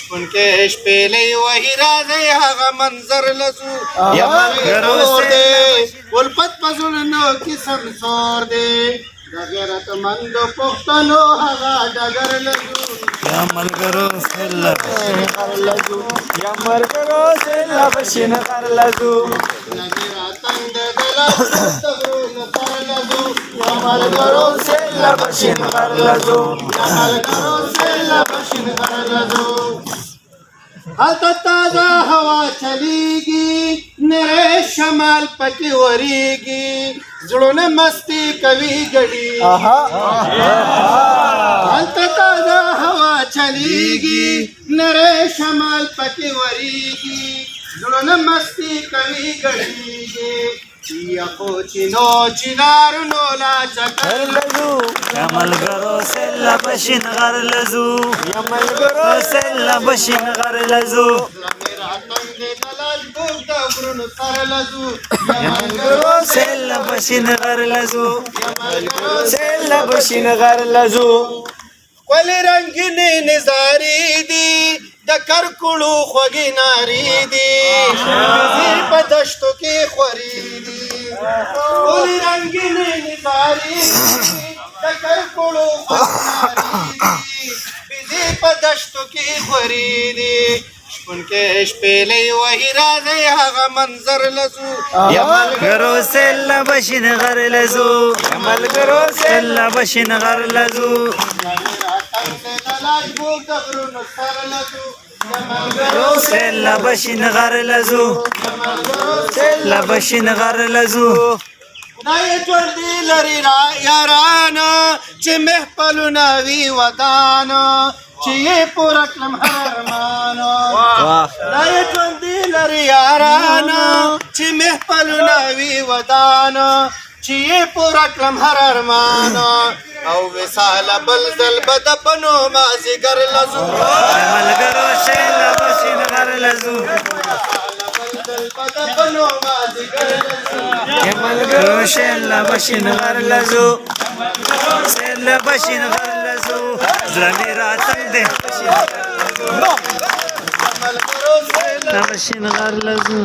شپون کې شپېلې وهي راځئ هغه منظر لزو یمن دی الفت په زړونو کې سمسور دی د غیرتمندو پښتنو هغه ډګر لزو یا ملګرو سله غر لزو یا ملګرو سله بشین غر لزو نظر اتنګ د دلاسو سر لزو یا ملګرو سله بشین غر لزو یا ملګرو سله بشین غر لزو هلته تازه هوا چلیږي نری شمال پکې وریږي زړونه مستی کوي ګډي هلته تازه هوا چلیږي نری شمال پکې وریږي زړونه مستی کوي ګډيږي یخو چینو چینارونو لا چکر لزو یا ملګرو سله بشین غر لزو یا ملګرو سله بشین غر لزو سله بشین غر لزو سله بشین غر لزو ولی رنگینې نظارې دي د کرکړو خوږې نارې دي بزې په دشتو کې خورې دي ولی رنگینې نظارې دي د کرکړو خوږې نارې دي بزې په دشتو کې خورې دي شپون کې شپېلې وهي راځئ هغه منظر لزو یا ملګرو سله بشین غر لزو یا ملګرو سله بشین غر لزو سله بشین غر لزو سله بشین غر لزو خدای ژوندي لري یارانه چې محفلونه وي ودانه چې یې پوره کړم هر ارمانه خدای ژوندي لري یارانه چې محفلونه وي ودانه چې یې پوره کړم هر ارمانه او وصال بل ځل به د پنو مازدیګر لزو ملګرو سله بشین غر لزو یا ملګرو سله بشین غر لزو سله بشین غر لزو زړه مې راتنګ دی بشین غر لزو